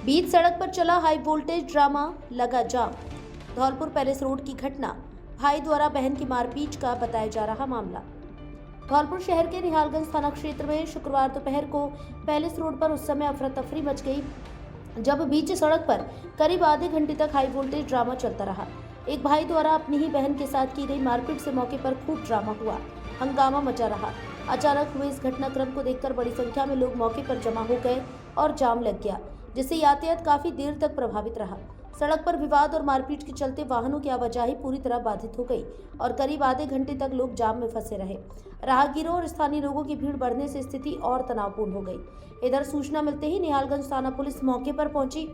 बीच सड़क पर चला हाई वोल्टेज ड्रामा, लगा जाम। धौलपुर पैलेस रोड की घटना, भाई द्वारा बहन की मारपीट का बताया जा रहा मामला। धौलपुर शहर के निहालगंज थाना क्षेत्र में शुक्रवार दोपहर को पैलेस रोड पर उस समय अफरा तफरी मच गई जब बीच सड़क पर करीब आधे घंटे तक हाई वोल्टेज ड्रामा चलता रहा। एक भाई द्वारा अपनी ही बहन के साथ की गई मारपीट से मौके पर खूब ड्रामा हुआ, हंगामा मचा रहा। अचानक हुए इस घटनाक्रम को देखकर बड़ी संख्या में लोग मौके पर जमा हो गए और जाम लग गया, जिससे यातायात काफी देर तक प्रभावित रहा। सड़क पर विवाद और मारपीट के चलते वाहनों की आवाजाही पूरी तरह बाधित हो गई और करीब आधे घंटे तक लोग जाम में फंसे रहे। राहगीरों और स्थानीय लोगों की भीड़ बढ़ने से स्थिति और तनावपूर्ण हो गई। इधर सूचना मिलते ही निहालगंज थाना पुलिस मौके पर पहुंची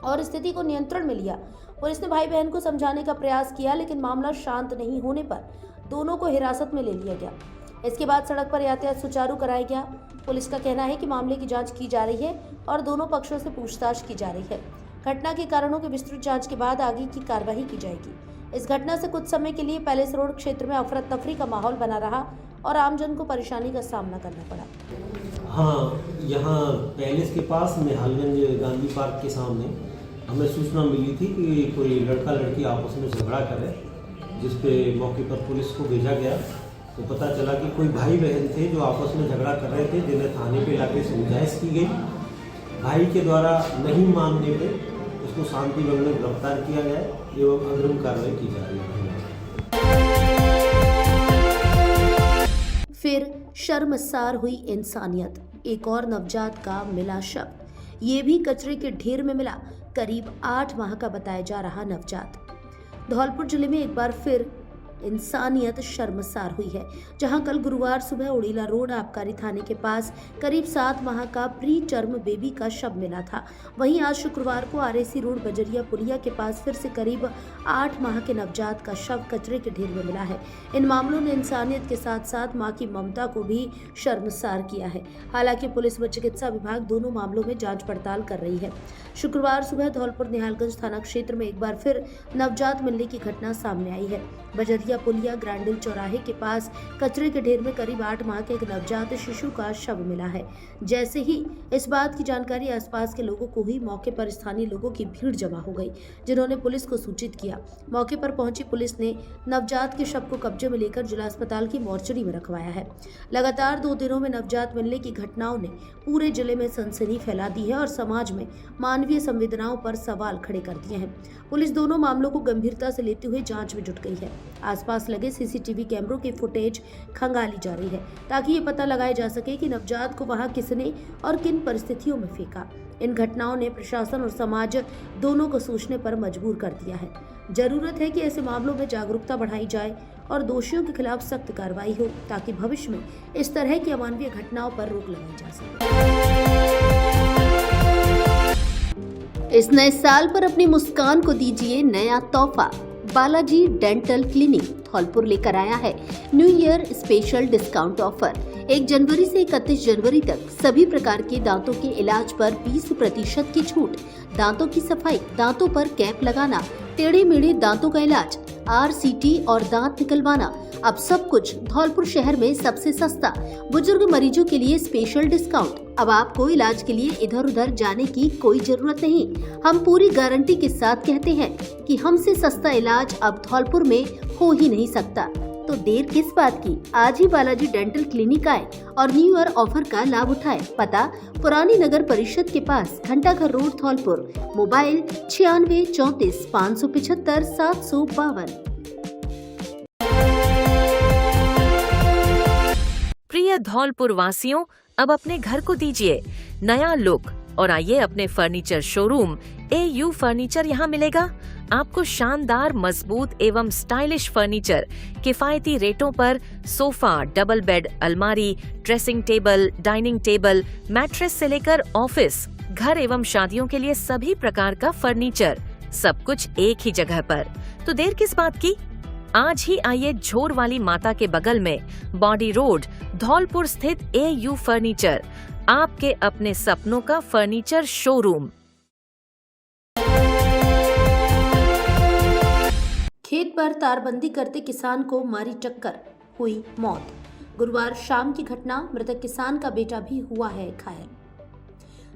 और स्थिति को नियंत्रण में लिया। पुलिस ने भाई बहन को समझाने का प्रयास किया, लेकिन मामला शांत नहीं होने पर दोनों को हिरासत में ले लिया गया। इसके बाद सड़क पर यातायात सुचारू कराया गया। पुलिस का कहना है कि मामले की जांच की जा रही है और दोनों पक्षों से पूछताछ की जा रही है। घटना के कारणों की विस्तृत जांच के बाद आगे की कार्रवाई की जाएगी। इस घटना से कुछ समय के लिए पैलेस रोड क्षेत्र में अफरा तफरी का माहौल बना रहा और आमजन को परेशानी का सामना करना पड़ा। हाँ, यहाँ पैलेस के पास निहालगंज गांधी पार्क के सामने हमें सूचना मिली थी कि कोई लड़का लड़की आपस में झगड़ा करे, जिस पे मौके पर पुलिस को भेजा गया। तो पता चला कि कोई भाई बहन थे जो आपस में झगड़ा कर रहे थे, जिन्हें थाने पे लाके समझाइश की गई। भाई के द्वारा नहीं मानने पे उसको शांति भंग में गिरफ्तार किया गया एवं अग्रिम कार्रवाई की जा रही है। फिर शर्मसार हुई इंसानियत, एक और नवजात का मिला शव। ये भी कचरे के ढेर में मिला। करीब 8 माह का बताया जा रहा नवजात। धौलपुर जिले में एक बार फिर इंसानियत शर्मसार हुई है, जहां कल गुरुवार सुबह उड़ीला रोड आबकारी थाने के पास करीब 7 माह का प्री टर्म बेबी का शव मिला था। वहीं आज शुक्रवार को आरएसी रोड बजरिया पुलिया के पास फिर से करीब 8 माह के नवजात का शव कचरे के ढेर में मिला है। इन मामलों ने इंसानियत के साथ साथ मां की ममता को भी शर्मसार किया है। हालांकि पुलिस व चिकित्सा विभाग दोनों मामलों में जांच पड़ताल कर रही है। शुक्रवार सुबह धौलपुर निहालगंज थाना क्षेत्र में एक बार फिर नवजात मिलने की घटना सामने आई है। बजरिया पुलिया ग्रांडिल चौराहे के पास कचरे के ढेर में करीब 8 माह के एक नवजात शिशु का शव मिला है। जैसे ही इस बात की जानकारी आसपास के लोगों को हुई, मौके पर स्थानीय लोगों की भीड़ जमा हो गई, जिन्होंने पुलिस को सूचित किया। मौके पर पहुंची पुलिस ने नवजात के शव को कब्जे में लेकर जिला अस्पताल की मोर्चरी में रखवाया है। लगातार 2 दिनों में नवजात मिलने की घटनाओं ने पूरे जिले में सनसनी फैला दी है और समाज में मानवीय संवेदनाओं पर सवाल खड़े कर दिए हैं। पुलिस दोनों मामलों को गंभीरता से लेते हुए जांच में जुट गई है। आसपास लगे सीसीटीवी कैमरों की फुटेज खंगाली जा रही है, ताकि ये पता लगाया जा सके कि नवजात को वहां किसने और किन परिस्थितियों में फेंका। इन घटनाओं ने प्रशासन और समाज दोनों को सोचने पर मजबूर कर दिया है। जरूरत है कि ऐसे मामलों में जागरूकता बढ़ाई जाए और दोषियों के खिलाफ सख्त कार्रवाई हो, ताकि भविष्य में इस तरह की अमानवीय घटनाओं पर रोक लगाई जा सके। इस नए साल पर अपनी मुस्कान को दीजिए नया तोहफा। बालाजी डेंटल क्लिनिक धौलपुर लेकर आया है new year special discount offer. 1 जनवरी से 31 जनवरी तक सभी प्रकार के दांतों के इलाज पर 20% की छूट। दांतों की सफाई, दांतों पर कैप लगाना, टेढ़े मेढ़े दांतों का इलाज, RCT और दांत निकलवाना, अब सब कुछ धौलपुर शहर में सबसे सस्ता। बुजुर्ग मरीजों के लिए स्पेशल डिस्काउंट। अब आपको इलाज के लिए इधर उधर जाने की कोई जरूरत नहीं। हम पूरी गारंटी के साथ कहते हैं कि हमसे सस्ता इलाज अब धौलपुर में हो ही नहीं सकता। तो देर किस बात की, आज ही बालाजी डेंटल क्लिनिक आए और न्यू ईयर ऑफर का लाभ उठाए। पता पुरानी नगर परिषद के पास, घंटाघर रोड, धौलपुर। मोबाइल 96 34 575 752। प्रिय धौलपुर वासियों, अब अपने घर को दीजिए नया लुक और आइए अपने फर्नीचर शोरूम AU फर्नीचर यहाँ मिलेगा। आपको शानदार, मजबूत एवं स्टाइलिश फर्नीचर किफायती रेटों पर सोफा, डबल बेड, अलमारी, dressing table, dining table, mattress से लेकर ऑफिस, घर एवं शादियों के लिए सभी प्रकार का फर्नीचर, सब कुछ एक ही जगह पर। तो देर किस बात की, आज ही आइए झोर वाली माता के बगल में बॉडी रोड, धौलपुर स्थित AU फर्नीचर, आपके अपने सपनों का फर्नीचर शोरूम। खेत पर तारबंदी करते किसान को मारी टक्कर, हुई मौत। गुरुवार शाम की घटना, मृतक किसान का बेटा भी हुआ है घायल।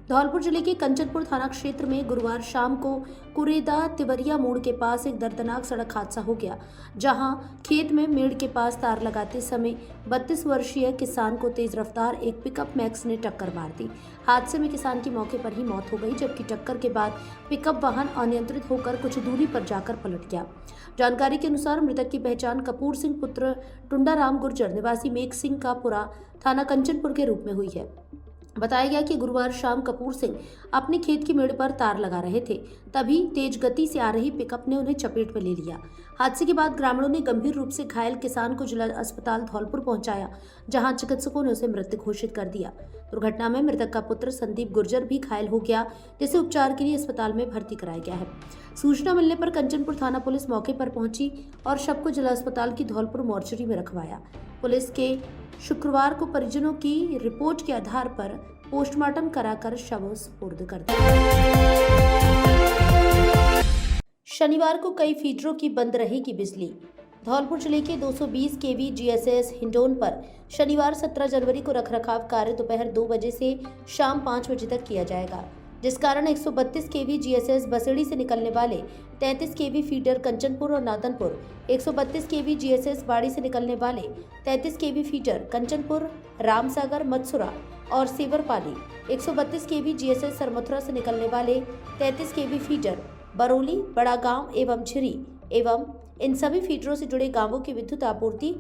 धौलपुर जिले के कंचनपुर थाना क्षेत्र में गुरुवार शाम को कुरेदा तिवरिया मोड़ के पास एक दर्दनाक सड़क हादसा हो गया, जहां खेत में मेड़ के पास तार लगाते समय 32 वर्षीय किसान को तेज रफ्तार एक पिकअप मैक्स ने टक्कर मार दी। हादसे में किसान की मौके पर ही मौत हो गई, जबकि टक्कर के बाद पिकअप वाहन अनियंत्रित होकर कुछ दूरी पर जाकर पलट गया। जानकारी के अनुसार मृतक की पहचान कपूर सिंह पुत्र टुंडाराम गुर्जर निवासी मेघ सिंह का पुरा थाना कंचनपुर के रूप में हुई है। बताया गया कि गुरुवार शाम कपूर सिंह अपने खेत की मेड़ पर तार लगा रहे थे, तभी तेज गति से आ रही पिकअप ने उन्हें चपेट में ले लिया। हादसे के बाद ग्रामीणों ने गंभीर रूप से घायल किसान को जिला अस्पताल धौलपुर पहुंचाया, जहां चिकित्सकों ने उसे मृत घोषित कर दिया। दुर्घटना में मृतक का पुत्र संदीप गुर्जर भी घायल हो गया, जिसे उपचार के लिए अस्पताल में भर्ती कराया गया है। सूचना मिलने पर कंचनपुर थाना पुलिस मौके पर पहुंची और शव को जिला अस्पताल की धौलपुर मोर्चरी में रखवाया। पुलिस के शुक्रवार को परिजनों की रिपोर्ट के आधार पर पोस्टमार्टम कराकर शव सुपुर्द कर दिया। शनिवार को कई फीडरों की बंद रहेगी बिजली। धौलपुर जिले के 220 केवी जीएसएस हिंडोन पर शनिवार 17 जनवरी को रखरखाव कार्य दोपहर 2 बजे से शाम 5 बजे तक किया जाएगा, जिस कारण 132 केवी जीएसएस बसेड़ी से निकलने वाले 33 केवी फीडर कंचनपुर और नादनपुर, 132 केवी जीएसएस बाड़ी से निकलने वाले 33 केवी फीडर कंचनपुर, रामसागर, मत्सुरा और सेवरपाली, 132 केवी जीएसएस सरमथुरा से निकलने वाले 33 केवी फीडर बरौली, बड़ा गांव एवं झिरी एवं इन सभी फीडरों से जुड़े गांवों की विद्युत आपूर्ति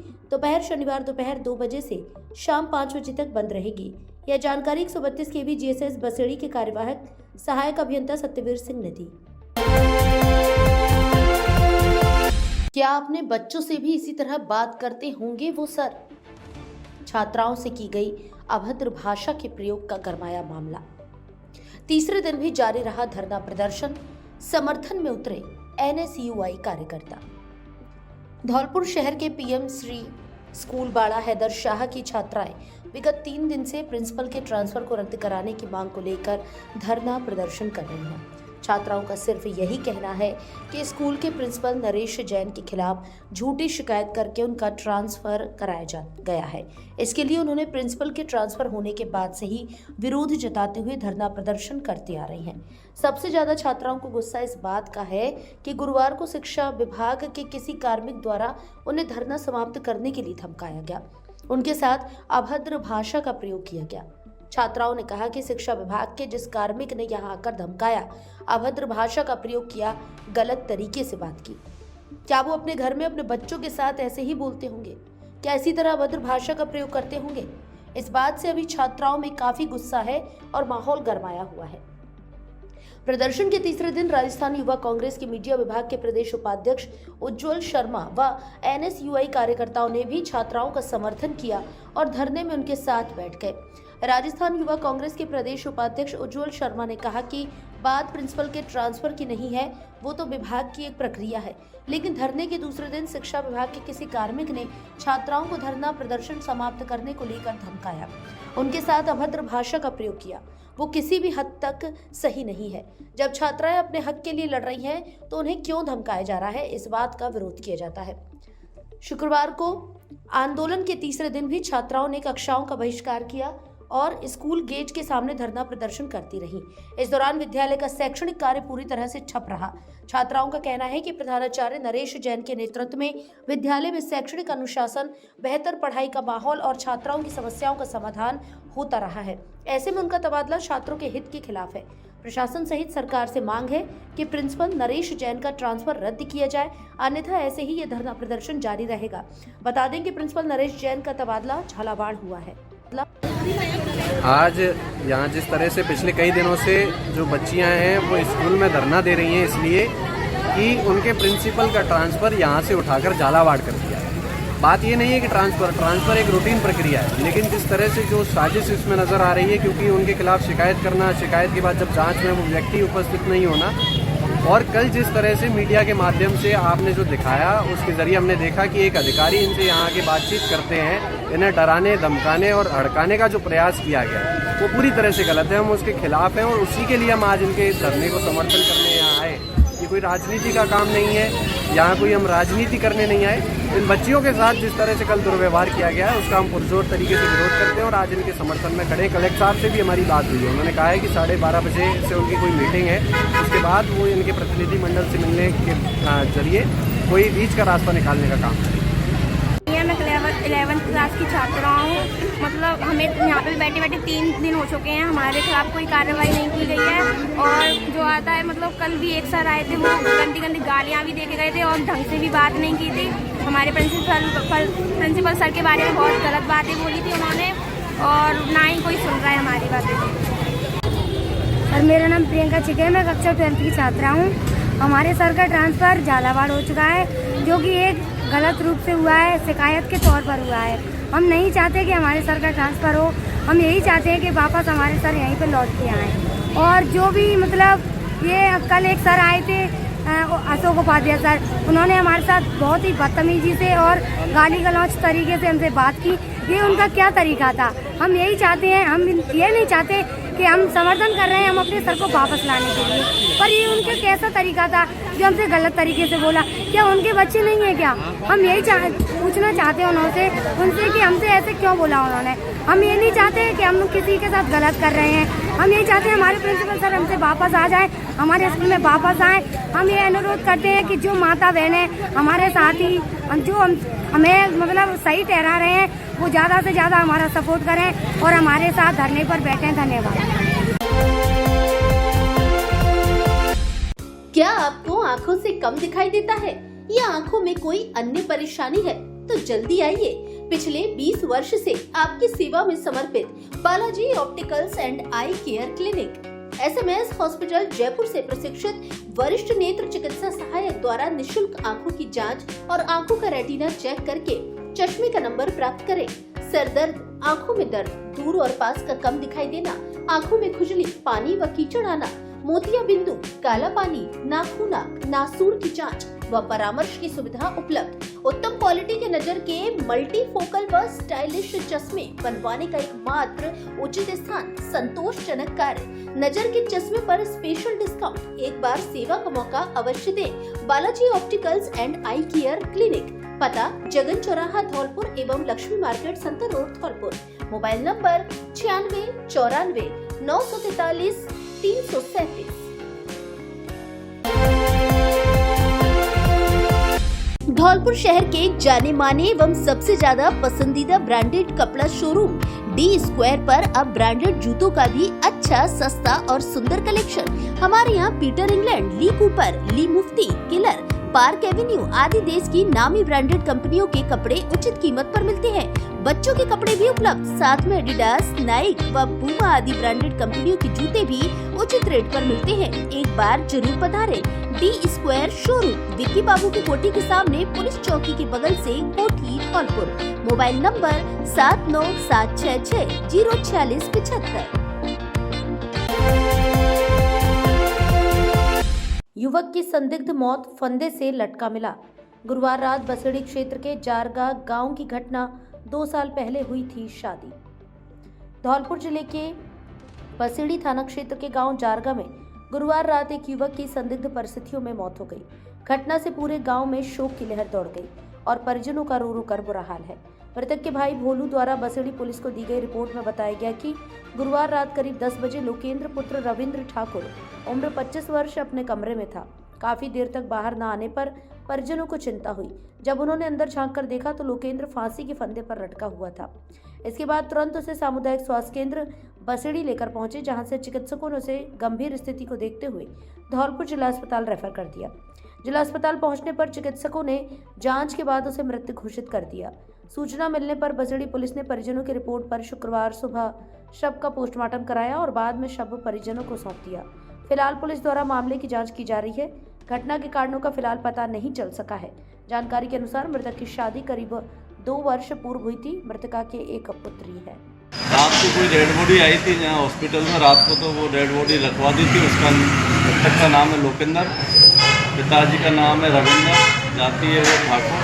शनिवार दोपहर 2 बजे से शाम 5 बजे तक बंद रहेगी। यह जानकारी 132 केवी जीएसएस बसेड़ी के कार्यवाहक सहायक अभियंता सत्यवीर सिंह ने दी। क्या अपने बच्चों से भी इसी तरह बात करते होंगे वो सर? छात्राओं से की गई अभद्र भाषा के प्रयोग का गरमाया मामला। तीसरे दिन भी जारी रहा धरना प्रदर्शन, समर्थन में उतरे एनएसयूआई कार्यकर्ता। धौलपुर शहर के पीएम श्री स्कूल बाड़ा हैदर शाह की छात्राएं विगत 3 दिन से प्रिंसिपल के ट्रांसफर को रद्द कराने की मांग को लेकर धरना प्रदर्शन कर रही हैं। छात्राओं का सिर्फ यही कहना है कि स्कूल के प्रिंसिपल नरेश जैन के खिलाफ झूठी शिकायत करके उनका ट्रांसफर कराया गया है। इसके लिए उन्होंने प्रिंसिपल के ट्रांसफर होने के बाद से ही विरोध जताते हुए धरना प्रदर्शन करते आ रहे हैं। सबसे ज्यादा छात्राओं को गुस्सा इस बात का है कि गुरुवार को शिक्षा विभाग के किसी कार्मिक द्वारा उन्हें धरना समाप्त करने के लिए धमकाया गया। उनके साथ अभद्र भाषा का प्रयोग किया गया। छात्राओं ने कहा कि शिक्षा विभाग के जिस कार्मिक ने यहां आकर धमकाया, अभद्र भाषा का प्रयोग किया, गलत तरीके से बात की, क्या वो अपने घर में अपने बच्चों के साथ ऐसे ही बोलते होंगे? क्या इसी तरह अभद्र भाषा का प्रयोग करते होंगे? इस बात से अभी छात्राओं में काफी गुस्सा है और माहौल गरमाया हुआ है। प्रदर्शन के तीसरे दिन राजस्थान युवा कांग्रेस के मीडिया विभाग के प्रदेश उपाध्यक्ष उज्जवल शर्मा व एनएसयूआई कार्यकर्ताओं ने भी छात्राओं का समर्थन किया और धरने में उनके साथ बैठ गए। राजस्थान युवा कांग्रेस के प्रदेश उपाध्यक्ष उज्जवल शर्मा ने कहा कि बात प्रिंसिपल के ट्रांसफर की नहीं है, वो तो विभाग की एक प्रक्रिया है, लेकिन धरने के दूसरे दिन शिक्षा विभाग के किसी कार्मिक ने छात्राओं को धरना प्रदर्शन समाप्त करने को लेकर धमकाया, उनके साथ अभद्र भाषा का प्रयोग किया। वो किसी भी हद तक सही नहीं है। जब छात्राएं अपने हक के लिए लड़ रही हैं तो उन्हें क्यों धमकाया जा रहा है, इस बात का विरोध किया जाता है। शुक्रवार को आंदोलन के तीसरे दिन भी छात्राओं ने कक्षाओं का बहिष्कार किया और स्कूल गेट के सामने धरना प्रदर्शन करती रही। इस दौरान विद्यालय का शैक्षणिक कार्य पूरी तरह से ठप रहा। छात्राओं का कहना है कि प्रधानाचार्य नरेश जैन के नेतृत्व में विद्यालय में शैक्षणिक अनुशासन, बेहतर पढ़ाई का माहौल और छात्राओं की समस्याओं का समाधान होता रहा है। ऐसे में उनका तबादला छात्रों के हित के खिलाफ है। प्रशासन सहित सरकार से मांग है कि प्रिंसिपल नरेश जैन का ट्रांसफर रद्द किया जाए, अन्यथा ऐसे ही ये धरना प्रदर्शन जारी रहेगा। बता दें कि प्रिंसिपल नरेश जैन का तबादला झालावाड़ हुआ है। आज यहाँ जिस तरह से पिछले कई दिनों से जो बच्चियाँ हैं वो स्कूल में धरना दे रही हैं, इसलिए कि उनके प्रिंसिपल का ट्रांसफ़र यहाँ से उठाकर झालावाड़ कर दिया है। बात ये नहीं है कि ट्रांसफ़र एक रूटीन प्रक्रिया है, लेकिन जिस तरह से जो साजिश इसमें नज़र आ रही है, क्योंकि उनके खिलाफ शिकायत करना, शिकायत के बाद जब जांच में वो व्यक्ति उपस्थित नहीं होना, और कल जिस तरह से मीडिया के माध्यम से आपने जो दिखाया उसके ज़रिए हमने देखा कि एक अधिकारी इनसे यहाँ के बातचीत करते हैं, इन्हें डराने, धमकाने और हड़काने का जो प्रयास किया गया वो पूरी तरह से गलत है। हम उसके खिलाफ हैं और उसी के लिए हम आज इनके धरने को समर्थन करने यहाँ आए। ये कोई राजनीति का काम नहीं है, यहाँ कोई हम राजनीति करने नहीं आए। इन बच्चियों के साथ जिस तरह से कल दुर्व्यवहार किया गया है उसका हम पुरजोर तरीके से विरोध करते हैं और आज इनके समर्थन में खड़े हैं। कलेक्टर साहब से भी हमारी बात हुई है, उन्होंने कहा है कि 12:30 बजे से उनकी कोई मीटिंग है, उसके बाद वो इनके प्रतिनिधि मंडल से मिलने के जरिए कोई बीच का रास्ता निकालने का काम करेंगे। मैं 11th क्लास की छात्रा हूँ। मतलब हमें यहाँ पे बैठे बैठे 3 दिन हो चुके हैं, हमारे खिलाफ कोई कार्रवाई नहीं की गई है। और जो आता है मतलब कल भी एक सर आए थे, वो गंदी गंदी गालियाँ भी दे के गए थे और ढंग से भी बात नहीं की थी। हमारे प्रिंसिपल सर के बारे में बहुत गलत बातें बोली थी उन्होंने और ना ही कोई सुन रहा है हमारी बातें। सर मेरा नाम प्रियंका चिके है, मैं कक्षा 12th की छात्रा हूँ। हमारे सर का ट्रांसफ़र झालावाड़ हो चुका है, जो कि एक गलत रूप से हुआ है, शिकायत के तौर पर हुआ है। हम नहीं चाहते कि हमारे सर का ट्रांसफ़र हो, हम यही चाहते हैं कि वापस हमारे सर यहीं पर लौट के आएँ। और जो भी मतलब ये कल एक सर आए थे अशोक उपाध्याय सर, उन्होंने हमारे साथ बहुत ही बदतमीजी से और गाली गलौच तरीके से हमसे बात की। ये उनका क्या तरीका था? हम यही चाहते हैं, हम ये नहीं चाहते कि हम समर्थन कर रहे हैं हम अपने सर को वापस लाने के लिए, पर ये उनका कैसा तरीका था जो हमसे गलत तरीके से बोला? क्या उनके बच्चे नहीं हैं क्या? हम यही पूछना चाहते हैं उनसे कि हमसे ऐसे क्यों बोला उन्होंने। हम ये नहीं चाहते कि हम किसी के साथ गलत कर रहे हैं, हम यही चाहते हैं हमारे प्रिंसिपल सर हमसे वापस आ जाए, हमारे स्कूल में वापस आए। हम ये अनुरोध करते हैं कि जो माता बहनें हमारे साथी हमें मतलब सही ठहरा रहे हैं, वो ज़्यादा से ज़्यादा हमारा सपोर्ट करें और हमारे साथ धरने पर बैठें। धन्यवाद। क्या आपको आंखों से कम दिखाई देता है या आंखों में कोई अन्य परेशानी है? तो जल्दी आइए, पिछले 20 वर्ष से आपकी सेवा में समर्पित Balaji opticals and eye care clinic SMS hospital Jaipur से प्रशिक्षित वरिष्ठ नेत्र चिकित्सा सहायक द्वारा निशुल्क आंखों की जांच और आंखों का रेटिना चेक करके चश्मे का नंबर प्राप्त करें। सर दर्द, आंखों में दर्द, दूर और पास का कम दिखाई देना, आंखों में खुजली, पानी व कीचड़ आना, मोतिया बिंदु, काला पानी, नाखूना, नासूर की जांच व परामर्श की सुविधा उपलब्ध। उत्तम क्वालिटी के नजर के मल्टी फोकल व स्टाइलिश चश्मे बनवाने का एकमात्र उचित स्थान, संतोषजनक कार्य, नजर के चश्मे पर स्पेशल डिस्काउंट। एक बार सेवा का मौका अवश्य दें। Balaji opticals and eye care clinic, पता जगन चौराहा धौलपुर एवं Lakshmi market Santar road Dholpur. Mobile number 96 94 943 337। Dholpur शहर के जाने माने एवं सबसे ज्यादा पसंदीदा ब्रांडेड कपड़ा शोरूम डी स्क्वायर पर अब ब्रांडेड जूतों का भी अच्छा, सस्ता और सुंदर कलेक्शन। हमारे यहाँ पीटर इंग्लैंड, ली कूपर, ली मुफ्ती, किलर, पार्क एवेन्यू आदि देश की नामी ब्रांडेड कंपनियों के कपड़े उचित कीमत पर मिलते हैं। बच्चों के कपड़े भी उपलब्ध, साथ में एडिडास, नाइक व पूमा आदि ब्रांडेड कंपनियों के जूते भी उचित रेट पर मिलते हैं। एक बार जरूर पधारें। डी स्क्वायर शोरूम विक्की बाबू की कोठी के सामने, पुलिस चौकी के बगल से, कोठी धौलपुर। Mobile number 7976604675। युवक की संदिग्ध मौत फंदे से लटका मिला। गुरुवार रात बसेड़ी क्षेत्र के जारगा गांव की घटना। 2 साल पहले हुई थी शादी। धौलपुर जिले के बसेड़ी थाना क्षेत्र के गांव जारगा में गुरुवार रात एक युवक की संदिग्ध परिस्थितियों में मौत हो गई। घटना से पूरे गांव में शोक की लहर दौड़ गई और परिजनों का रो रो कर बुरा हाल है। मृतक के भाई भोलू द्वारा बसेड़ी पुलिस को दी गई रिपोर्ट में बताया गया कि गुरुवार रात करीब 10 बजे लोकेंद्र पुत्र रविंद्र ठाकुर उम्र 25 वर्ष अपने कमरे में था। काफी देर तक बाहर न आने पर परिजनों को चिंता हुई। जब उन्होंने अंदर झांक कर देखा तो लोकेंद्र फांसी के फंदे पर लटका हुआ था। इसके बाद तुरंत उसे सामुदायिक स्वास्थ्य केंद्र बसेड़ी लेकर पहुंचे, जहां से चिकित्सकों ने उसे गंभीर स्थिति को देखते हुए धौलपुर जिला अस्पताल रेफर कर दिया। जिला अस्पताल पहुंचने पर चिकित्सकों ने जांच के बाद उसे मृत घोषित कर दिया। सूचना मिलने पर बसेड़ी पुलिस ने परिजनों की रिपोर्ट पर शुक्रवार सुबह शव का पोस्टमार्टम कराया और बाद में शव परिजनों को सौंप दिया। फिलहाल पुलिस द्वारा मामले की जांच की जा रही है। घटना के कारणों का फिलहाल पता नहीं चल सका है। जानकारी के अनुसार मृतक की शादी करीब 2 वर्ष पूर्व हुई थी। मृतका के एक पुत्री है। रात को कोई डेड बॉडी आई थी यहाँ हॉस्पिटल में, रात को तो वो डेड बॉडी रखवा दी थी। उसका मृतक का नाम है लोकेंद्र, पिताजी का नाम है रविंद्र, जाति है वो ठाकुर।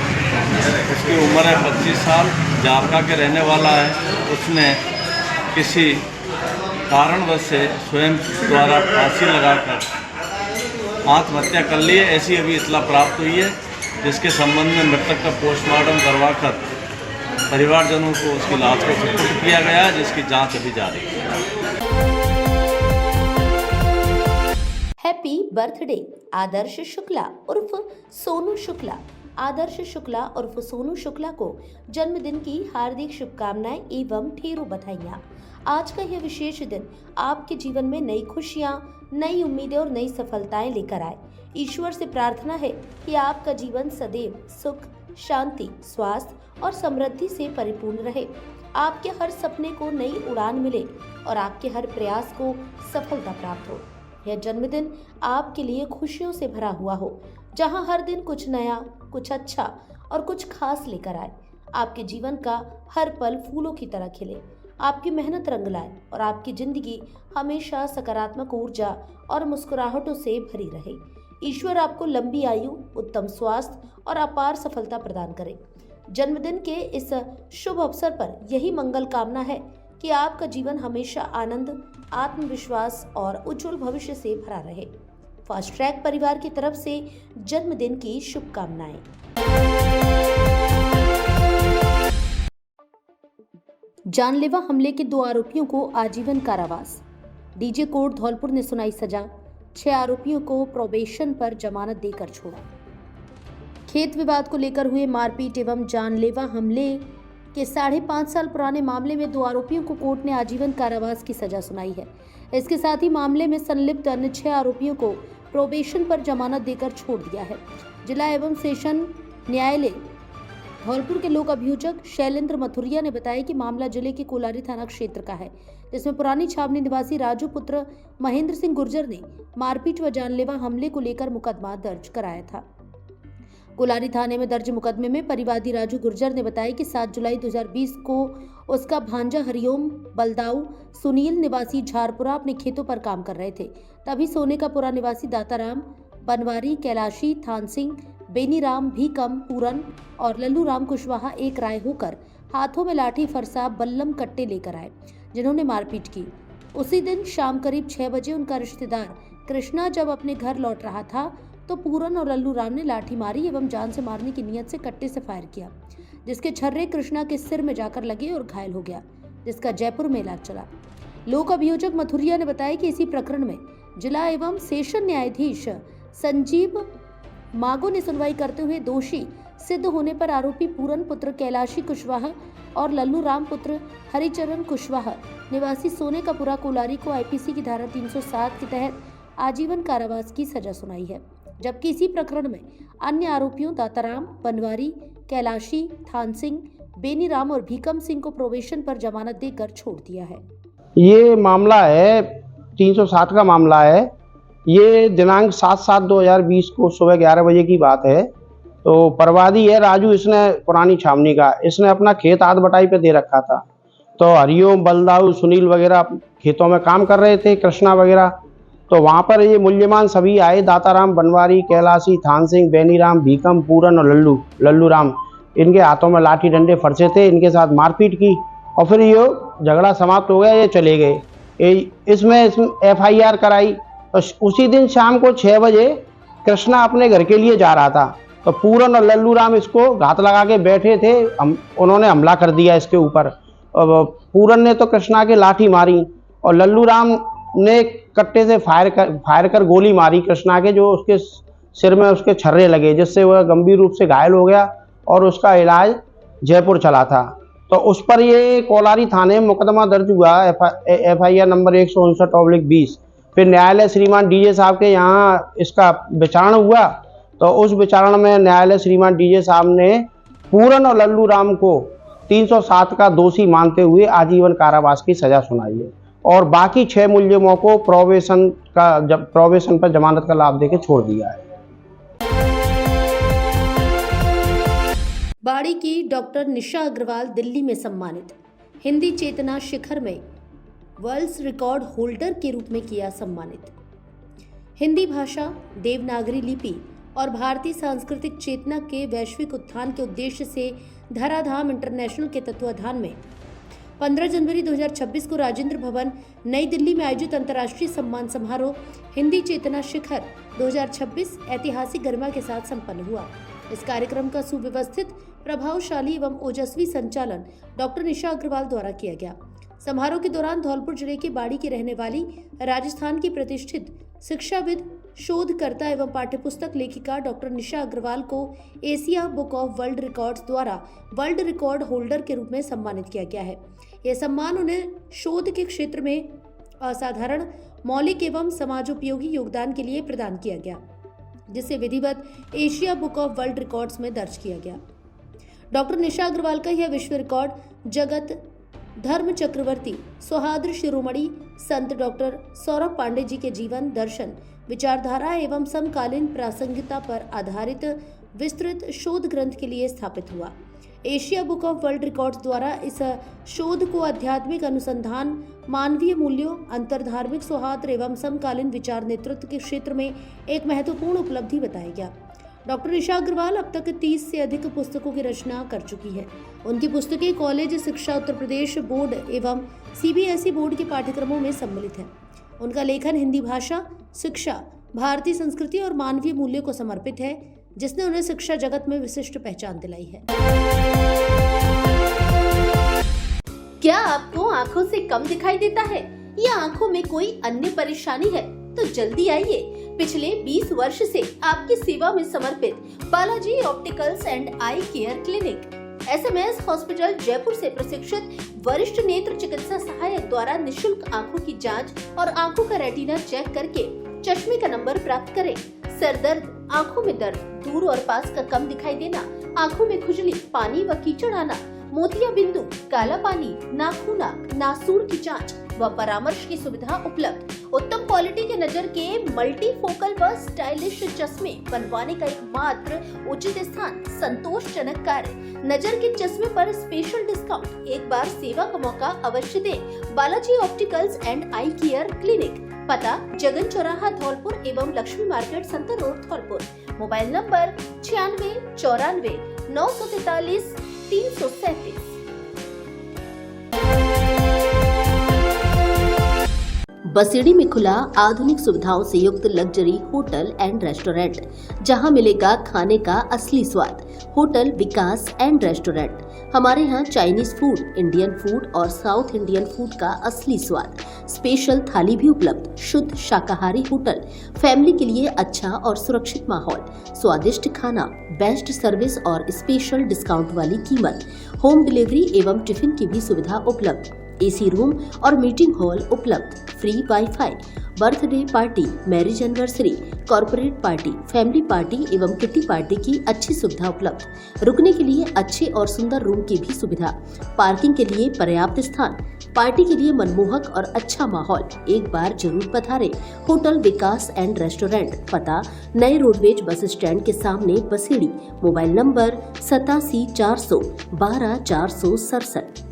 उसकी उम्र है 25 साल, जारका के रहने वाला है। उसने किसी कारणवश से स्वयं द्वारा फांसी लगाकर आत्महत्या कर ली है, ऐसी अभी इतला प्राप्त हुई है। जिसके संबंध में मृतक का पोस्टमार्टम करवाकर परिवारजनों को उसकी लाश को सुपुर्द किया गया, जिसकी जांच अभी जारी है। हैप्पी बर्थडे आदर्श शुक्ला उर्फ सोनू शुक्ला। आदर्श शुक्ला उर्फ सोनू शुक्ला को जन्मदिन की हार्दिक शुभकामनाएं एवं ढेरों बधाइयाँ। आज का यह विशेष दिन आपके जीवन में नई खुशियाँ, नई उम्मीदें और नई सफलताएं लेकर आए। ईश्वर से प्रार्थना है कि आपका जीवन सदैव सुख, शांति, स्वास्थ्य और समृद्धि से परिपूर्ण रहे। आपके हर सपने को नई उड़ान मिले और आपके हर प्रयास को सफलता प्राप्त हो। यह जन्मदिन आपके लिए खुशियों से भरा हुआ हो, जहां हर दिन कुछ नया, कुछ अच्छा और कुछ खास लेकर आए। आपके जीवन का हर पल फूलों की तरह खिले, आपकी मेहनत रंग लाए और आपकी जिंदगी हमेशा सकारात्मक ऊर्जा और मुस्कुराहटों से भरी रहे। ईश्वर आपको लंबी आयु, उत्तम स्वास्थ्य और अपार सफलता प्रदान करे। जन्मदिन के इस शुभ अवसर पर यही मंगल कामना है कि आपका जीवन हमेशा आनंद, आत्मविश्वास और उज्जवल भविष्य से भरा रहे। फास्ट ट्रैक परिवार की तरफ से जन्मदिन की शुभकामनाएं। जानलेवा हमले के 2 आरोपियों को आजीवन कारावास। डीजे कोर्ट धौलपुर ने सुनाई सजा। 6 आरोपियों को प्रोबेशन पर जमानत देकर छोड़ा। खेत विवाद को लेकर हुए मारपीट एवं जानलेवा हमले के 5.5 साल पुराने मामले में 2 आरोपियों को कोर्ट ने आजीवन कारावास की सजा सुनाई है। इसके साथ ही मामले में संलिप्त अन्य 6 आरोपियों को प्रोबेशन पर जमानत देकर छोड़ दिया है। जिला एवं सेशन न्यायालय धौलपुर के लोक अभियोजक शैलेंद्र मथुरिया ने बताया कि मामला जिले के कोलारी थाना क्षेत्र का है, जिसमें पुरानी छावनी निवासी राजू पुत्र महेंद्र सिंह गुर्जर ने मारपीट व जानलेवा हमले को लेकर मुकदमा दर्ज कराया था। कोलारी थाने में दर्ज मुकदमे में परिवादी राजू गुर्जर ने बताया कि 7 जुलाई 2020 को उसका भांजा हरिओम बलदाऊ सुनील निवासी झारपुरा अपने खेतों पर काम कर रहे थे। तभी सोनेकापुरा निवासी दाताराम, बनवारी, कैलाशी, थान सिंह, बेनीराम, भीकम, पूरन और लल्लू राम कुशवाहा एक राय होकर हाथों में लाठी, फरसा, बल्लम, कट्टे लेकर आए, जिन्होंने मारपीट की। उसी दिन शाम करीब 6 बजे उनका रिश्तेदार कृष्णा जब अपने घर लौट रहा था तो पूरन और लल्लू राम ने लाठी मारी एवं जान से मारने की नियत से कट्टे से फायर किया, जिसके छर्रे कृष्णा के सिर में जाकर लगे और घायल हो गया, जिसका जयपुर में इलाज चला। लोक अभियोजक मथुरिया ने बताया कि इसी प्रकरण में जिला एवं सेशन न्यायाधीश संजीव मागो ने सुनवाई करते हुए दोषी सिद्ध होने पर आरोपी पूरन पुत्र कैलाशी कुशवाहा और लल्लू राम पुत्र हरिचरण कुशवाहा निवासी सोनेकापुरा कोलारी को आईपीसी की धारा 307 के तहत आजीवन कारावास की सजा सुनाई है, जबकि इसी प्रकरण में अन्य आरोपियों दाताराम, बनवारी, कैलाशी, थान सिंह, बेनीराम और भीकम सिंह को प्रोबेशन पर जमानत देकर छोड़ दिया है। ये मामला है 307 का मामला है। ये दिनांक 7/7/2020 को सुबह 11 बजे की बात है। तो परवादी है राजू, इसने पुरानी छावनी का, इसने अपना खेत आध बटाई पे दे रखा था। तो हरिओम, बलदाऊ, सुनील वगैरह खेतों में काम कर रहे थे, कृष्णा वगैरह। तो वहाँ पर ये मूल्यमान सभी आए, दाताराम, बनवारी, कैलाशी, थान सिंह, बेनीराम, भीकम, पूरन और लल्लू राम। इनके हाथों में लाठी, डंडे, फरसे थे। इनके साथ मारपीट की और फिर ये झगड़ा समाप्त हो गया, ये चले गए। इसमें FIR कराई। तो उसी दिन शाम को 6 बजे कृष्णा अपने घर के लिए जा रहा था, तो पूरन और लल्लू राम इसको घात लगा के बैठे थे। उन्होंने हमला कर दिया इसके ऊपर। पूरन ने तो कृष्णा के लाठी मारी और लल्लू राम ने कट्टे से फायर कर गोली मारी कृष्णा के, जो उसके सिर में उसके छर्रे लगे, जिससे वह गंभीर रूप से घायल हो गया और उसका इलाज जयपुर चला था। तो उस पर ये कोलारी थाने में मुकदमा दर्ज हुआ, FIR नंबर 159/20। फिर न्यायालय श्रीमान DJ साहब के यहाँ इसका विचारण हुआ। तो उस विचारण में न्यायालय श्रीमान DJ साहब ने पूरन और लल्लू राम को 307 का दोषी मानते हुए आजीवन कारावास की सजा सुनाई है और बाकी 6 मुलजिमों को प्रोबेशन पर जमानत का लाभ देकर छोड़ दिया है। बाड़ी की डॉक्टर निशा अग्रवाल दिल्ली में सम्मानित। हिंदी चेतना शिखर में वर्ल्ड रिकॉर्ड होल्डर के रूप में किया सम्मानित। हिंदी भाषा, देवनागरी लिपि और भारतीय सांस्कृतिक चेतना के वैश्विक उत्थान के उद्देश्य से धराधाम इंटरनेशनल के तत्वाधान में 15 जनवरी 2026 को राजेंद्र भवन नई दिल्ली में आयोजित अंतर्राष्ट्रीय सम्मान समारोह हिंदी चेतना शिखर 2026 ऐतिहासिक गरिमा के साथ संपन्न हुआ। इस कार्यक्रम का सुव्यवस्थित, प्रभावशाली एवं ओजस्वी संचालन डॉक्टर निशा अग्रवाल द्वारा किया गया। समारोह के दौरान धौलपुर जिले की बाड़ी की रहने वाली राजस्थान की प्रतिष्ठित शिक्षाविद, शोधकर्ता एवं पाठ्यपुस्तक लेखिका डॉक्टर निशा अग्रवाल को Asia book of world records द्वारा वर्ल्ड रिकॉर्ड होल्डर के रूप में सम्मानित किया गया है। यह सम्मान उन्हें शोध के क्षेत्र में असाधारण, मौलिक एवं समाजोपयोगी योगदान के लिए प्रदान किया गया, जिसे विधिवत Asia book of world records में दर्ज किया गया। डॉक्टर निशा अग्रवाल का यह विश्व रिकॉर्ड जगत धर्म चक्रवर्ती सौहार्द शिरोमणि संत डॉक्टर सौरभ पांडे जी के जीवन, दर्शन, विचारधारा एवं समकालीन प्रासंगिकता पर आधारित विस्तृत शोध ग्रंथ के लिए स्थापित हुआ। Asia book of world records द्वारा इस शोध को आध्यात्मिक अनुसंधान, मानवीय मूल्यों, अंतरधार्मिक सौहार्द एवं समकालीन विचार नेतृत्व के क्षेत्र में एक महत्वपूर्ण उपलब्धि बताया गया। डॉक्टर निशा अग्रवाल अब तक 30 से अधिक पुस्तकों की रचना कर चुकी है। उनकी पुस्तकें कॉलेज शिक्षा उत्तर प्रदेश बोर्ड एवं CBSE बोर्ड के पाठ्यक्रमों में सम्मिलित है। उनका लेखन हिंदी भाषा, शिक्षा, भारतीय संस्कृति और मानवीय मूल्यों को समर्पित है, जिसने उन्हें शिक्षा जगत में विशिष्ट पहचान दिलाई है। क्या आपको आंखों से कम दिखाई देता है या आंखों में कोई अन्य परेशानी है? तो जल्दी आइए, पिछले 20 वर्ष से आपकी सेवा में समर्पित Balaji opticals and eye care clinic SMS hospital Jaipur से प्रशिक्षित वरिष्ठ नेत्र चिकित्सा सहायक द्वारा निशुल्क आंखों की जांच और आंखों का रेटिना चेक करके चश्मे का नंबर प्राप्त करें। सर दर्द, आंखों में दर्द, दूर और पास का कम दिखाई देना, आंखों में खुजली, पानी व कीचड़ आना, मोतिया बिंदु, काला पानी, नाखूना, नासूर की जांच व परामर्श की सुविधा उपलब्ध। उत्तम क्वालिटी के नजर के मल्टी फोकल व स्टाइलिश चश्मे बनवाने का एकमात्र उचित स्थान, संतोषजनक कार्य, नजर के चश्मे पर स्पेशल डिस्काउंट। एक बार सेवा का मौका अवश्य दें। Balaji opticals and eye care clinic, पता जगन चौराहा धौलपुर एवं Lakshmi market Santar road Dholpur. Mobile number 96 94 943 337। Baseri में खुला आधुनिक सुविधाओं से युक्त लग्जरी होटल एंड रेस्टोरेंट, जहां मिलेगा खाने का असली स्वाद। होटल विकास एंड रेस्टोरेंट, हमारे यहाँ चाइनीज फूड, इंडियन फूड और साउथ इंडियन फूड का असली स्वाद। स्पेशल थाली भी उपलब्ध। शुद्ध शाकाहारी होटल, फैमिली के लिए अच्छा और सुरक्षित माहौल, स्वादिष्ट खाना, बेस्ट सर्विस और स्पेशल डिस्काउंट वाली कीमत। होम डिलीवरी एवं टिफिन की भी सुविधा उपलब्ध। AC रूम और मीटिंग हॉल उपलब्ध। Free wifi, birthday party, marriage anniversary, corporate party, family party एवं किटी पार्टी की अच्छी सुविधा उपलब्ध। रुकने के लिए अच्छे और सुंदर रूम की भी सुविधा। पार्किंग के लिए पर्याप्त स्थान। पार्टी के लिए मनमोहक और अच्छा माहौल। एक बार जरूर पधारें। होटल विकास एंड रेस्टोरेंट, पता नए रोडवेज बस स्टैंड के सामने बसेड़ी। Mobile number 87 400 12 467।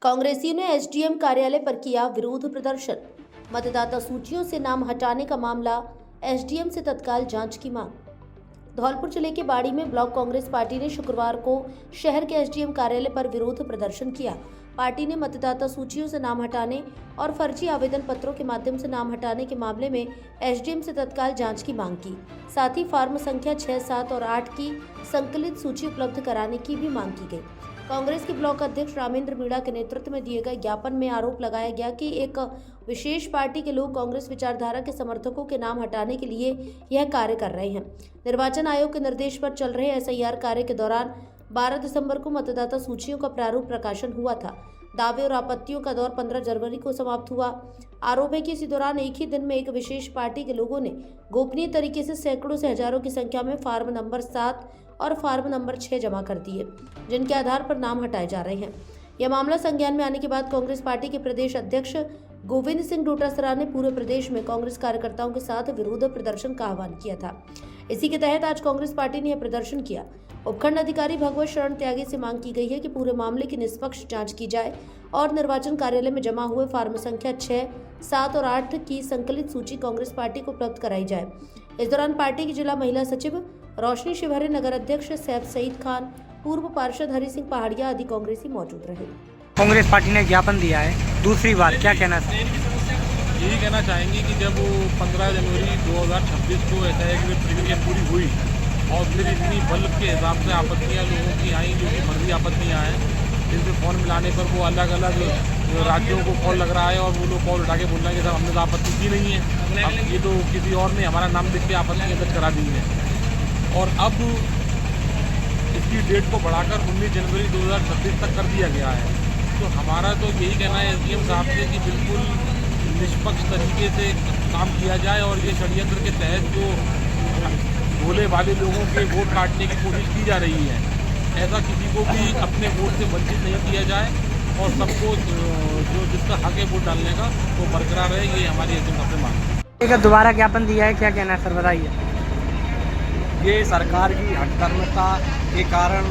कांग्रेसियों ने SDM कार्यालय पर किया विरोध प्रदर्शन। मतदाता सूचियों से नाम हटाने का मामला, SDM से तत्काल जांच की मांग। धौलपुर जिले के बाड़ी में ब्लॉक कांग्रेस पार्टी ने शुक्रवार को शहर के SDM कार्यालय पर विरोध प्रदर्शन किया। पार्टी ने मतदाता सूचियों से नाम हटाने और फर्जी आवेदन पत्रों के माध्यम से नाम हटाने के मामले में SDM से तत्काल जांच की मांग की। साथ ही फार्म संख्या 6, 7 और 8 की संकलित सूची उपलब्ध कराने की भी मांग की गई। कांग्रेस के ब्लॉक अध्यक्ष रामेंद्र मीणा के नेतृत्व में दिए गए ज्ञापन में आरोप लगाया गया कि एक विशेष पार्टी के लोग कांग्रेस विचारधारा के समर्थकों के नाम हटाने के लिए यह कार्य कर रहे हैं। निर्वाचन आयोग के निर्देश पर चल रहे SIR कार्य के दौरान 12 दिसंबर को मतदाता सूचियों का प्रारूप प्रकाशन हुआ था। दावे और आपत्तियों का दौर 15 जनवरी को समाप्त हुआ। आरोप है कि इसी दौरान एक ही दिन में एक विशेष पार्टी के लोगों ने गोपनीय तरीके से सैकड़ों से हजारों की संख्या में फार्म नंबर 7 और फार्म नंबर 6 जमा कर दिए, जिनके आधार पर नाम हटाए जा रहे हैं। यह मामला संज्ञान में आने के बाद कांग्रेस पार्टी के प्रदेश अध्यक्ष गोविंद सिंह डोटासरा ने पूरे प्रदेश में कांग्रेस कार्यकर्ताओं के साथ विरोध प्रदर्शन का आह्वान किया था। इसी के तहत आज कांग्रेस पार्टी ने यह प्रदर्शन किया। उपखंड अधिकारी भगवत शरण त्यागी से मांग की गई है कि पूरे मामले की निष्पक्ष जांच की जाए और निर्वाचन कार्यालय में जमा हुए फार्म संख्या 6, 7 और 8 की संकलित सूची कांग्रेस पार्टी को उपलब्ध कराई जाए। इस दौरान पार्टी की जिला महिला सचिव रोशनी शिवहरे, नगर अध्यक्ष सैफ सईद खान, पूर्व पार्षद हरि सिंह पहाड़िया आदि कांग्रेसी मौजूद रहे। कांग्रेस पार्टी ने ज्ञापन दिया है दूसरी बार, क्या कहना चाहिए? यही कहना चाहेंगे कि जब 15 जनवरी 2026 को ऐसा एक प्रक्रिया पूरी हुई और फिर इतनी बल्क के हिसाब से आपत्तियाँ लोगों की आई, जो कि फर्जी आपत्तियाँ आएँ, जिनसे फ़ोन मिलाने पर वो अलग अलग राज्यों को कॉल लग रहा है और वो लोग कॉल उठा के बोल रहे हैं कि साहब हमने तो आपत्ति की नहीं है, अब ये तो किसी और ने हमारा नाम लिख के आपत्ति दर्ज करा दी है। और अब इसकी डेट को बढ़ाकर 19 जनवरी 2026 तक कर दिया गया है। तो हमारा तो यही कहना है SDM साहब से कि बिल्कुल निष्पक्ष तरीके से काम किया जाए और ये षड्यंत्र के तहत जो भोले भाले लोगों के वोट काटने की कोशिश की जा रही है, ऐसा किसी को भी अपने वोट से वंचित नहीं किया जाए और सबको जो जिसका हक है वोट डालने का वो बरकरार रहे, ये हमारी SDM साहब से मांग है। दोबारा ज्ञापन दिया है, क्या कहना है सर, बताइए। ये सरकार की हठधर्मिता के कारण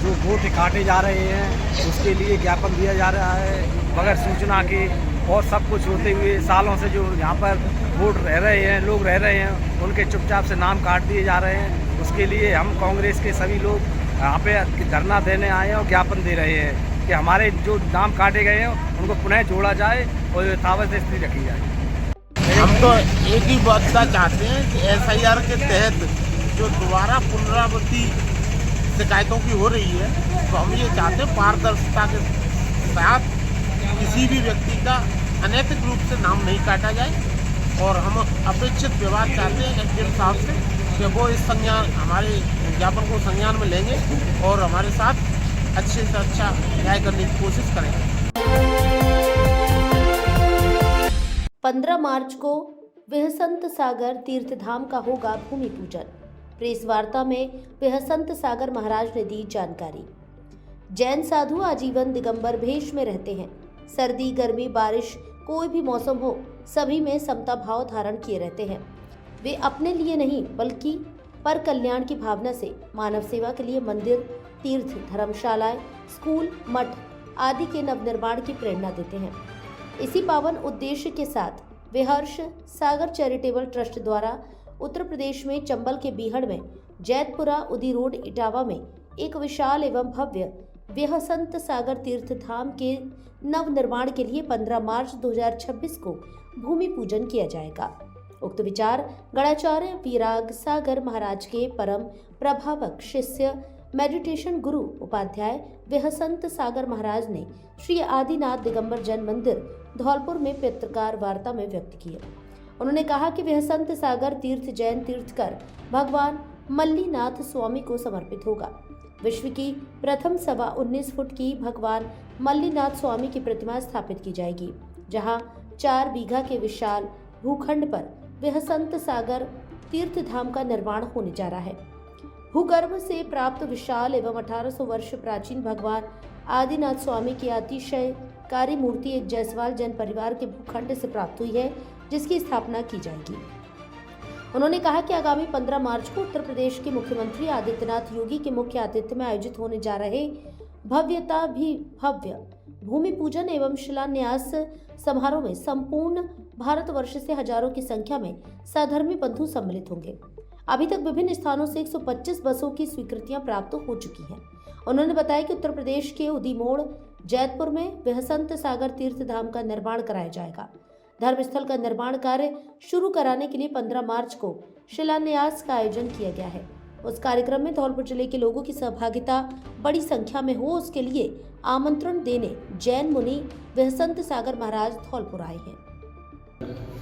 जो वोट काटे जा रहे हैं उसके लिए ज्ञापन दिया जा रहा है बगैर सूचना के, और सब कुछ होते हुए सालों से जो यहाँ पर वोट रह रहे हैं, लोग रह रहे हैं, उनके चुपचाप से नाम काट दिए जा रहे हैं। उसके लिए हम कांग्रेस के सभी लोग यहाँ पे धरना देने आए हैं और ज्ञापन दे रहे हैं कि हमारे जो नाम काटे गए हैं उनको पुनः जोड़ा जाए और यथावत स्थिति रखी जाए। हम तो एक ही बात चाहते हैं कि SIR के तहत जो दोबारा पुनरावृत्ति शिकायतों की हो रही है, तो हम ये चाहते हैं पारदर्शिता के साथ किसी भी व्यक्ति का अनैतिक रूप से नाम नहीं काटा जाए, और हम अपेक्षित व्यवहार चाहते हैं SDM साहब से कि वो इस संज्ञान हमारे ज्ञापन को संज्ञान में लेंगे और हमारे साथ अच्छे से अच्छा न्याय करने की कोशिश करेंगे। 15 मार्च को बेहसंत सागर तीर्थधाम का होगा भूमि पूजन। प्रेस वार्ता में बेहसंत सागर महाराज ने दी जानकारी। जैन साधु आजीवन दिगंबर भेष में रहते हैं। सर्दी, गर्मी, बारिश, कोई भी मौसम हो, सभी में समता भाव धारण किए रहते हैं। वे अपने लिए नहीं बल्कि पर कल्याण की भावना से मानव सेवा के लिए मंदिर, तीर्थ, धर्मशालाएं, स्कूल, मठ आदि के नवनिर्माण की प्रेरणा देते हैं। इसी पावन उद्देश्य के साथ बेहर्ष सागर चैरिटेबल ट्रस्ट द्वारा उत्तर प्रदेश में चंबल के बीहड़ में जैतपुरा उदी रोड इटावा में एक विशाल एवं भव्य बेहसंत सागर तीर्थ धाम के नव निर्माण के लिए 15 मार्च 2026 को भूमि पूजन किया जाएगा। उक्त विचार गणाचार्य विराग सागर महाराज के परम प्रभावक शिष्य मेडिटेशन गुरु उपाध्याय बेहसंत सागर महाराज ने श्री आदिनाथ दिगंबर जैन मंदिर धौलपुर में पत्रकार वार्ता में व्यक्त किए। उन्होंने कहा कि बेहसंत सागर तीर्थ जैन तीर्थकर भगवान मल्लीनाथ स्वामी को समर्पित होगा। विश्व की प्रथम 19.25 फुट की भगवान मल्लीनाथ स्वामी की प्रतिमा स्थापित की जाएगी, जहां 4 बीघा के विशाल भूखंड पर बेहसंत सागर तीर्थ धाम का निर्माण होने जा रहा है। भूगर्भ से प्राप्त विशाल एवं 1800 वर्ष प्राचीन भगवान आदिनाथ स्वामी की अतिशयकारी मूर्ति एक जायसवाल जैन परिवार के भूखंड से प्राप्त हुई है, जिसकी स्थापना की जाएगी। उन्होंने कहा कि आगामी 15 मार्च को उत्तर प्रदेश के मुख्यमंत्री आदित्यनाथ योगी के मुख्य आतिथ्य में आयोजित होने जा रहे भव्यता भी भव्य भूमि पूजन एवं शिलान्यास समारोह में संपूर्ण भारतवर्ष से हजारों की संख्या में साधर्मी बंधु सम्मिलित होंगे। अभी तक विभिन्न स्थानों से 125 बसों की स्वीकृतियां प्राप्त हो चुकी हैं। उन्होंने बताया कि उत्तर प्रदेश के उदी मोड़ जैतपुर में बेहसंत सागर तीर्थ धाम का निर्माण कराया जाएगा। धर्मस्थल का निर्माण कार्य शुरू कराने के लिए 15 मार्च को शिलान्यास का आयोजन किया गया है। उस कार्यक्रम में धौलपुर जिले के लोगों की सहभागिता बड़ी संख्या में हो, उसके लिए आमंत्रण देने जैन मुनि बेहसंत सागर महाराज धौलपुर आए हैं।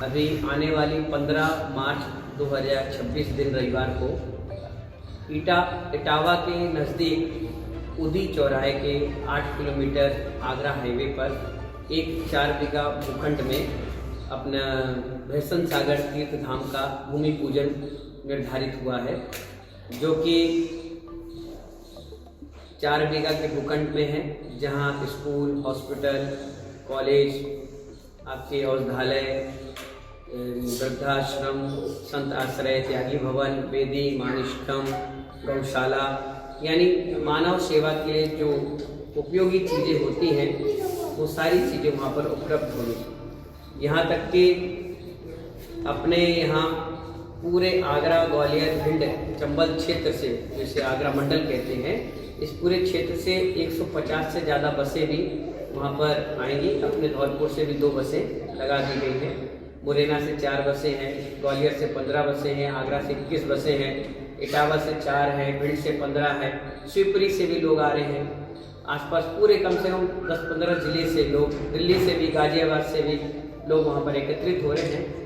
अभी आने वाली 15 मार्च 2026 दिन रविवार को इटावा के नज़दीक उदी चौराहे के 8 किलोमीटर आगरा हाईवे पर एक 4 बीघा भूखंड में अपना बेहसंत सागर तीर्थ धाम का भूमि पूजन निर्धारित हुआ है, जो कि 4 बीघा के भूखंड में है, जहां स्कूल, हॉस्पिटल, कॉलेज, आपके औषधालय, वृद्धाश्रम, संत आश्रय, त्यागी भवन, वेदी, मानिष्ठम, गौशाला यानी मानव सेवा के लिए जो उपयोगी चीज़ें होती हैं वो सारी चीज़ें वहाँ पर उपलब्ध होंगी। यहाँ तक कि अपने यहाँ पूरे आगरा, ग्वालियर, भिंड, चंबल क्षेत्र से, जिसे आगरा मंडल कहते हैं, इस पूरे क्षेत्र से 150 से ज़्यादा बसें भी वहाँ पर आएंगी। अपने धौलपुर से भी 2 बसें लगा दी गई हैं। मुरैना से 4 बसें हैं, ग्वालियर से 15 बसें हैं, आगरा से 21 बसें हैं, इटावा से 4 हैं, भिंड से 15 है, शिवपुरी से भी लोग आ रहे हैं। आसपास पूरे कम से कम 10-15 जिले से लोग, दिल्ली से भी, गाजियाबाद से भी लोग वहाँ पर एकत्रित हो रहे हैं।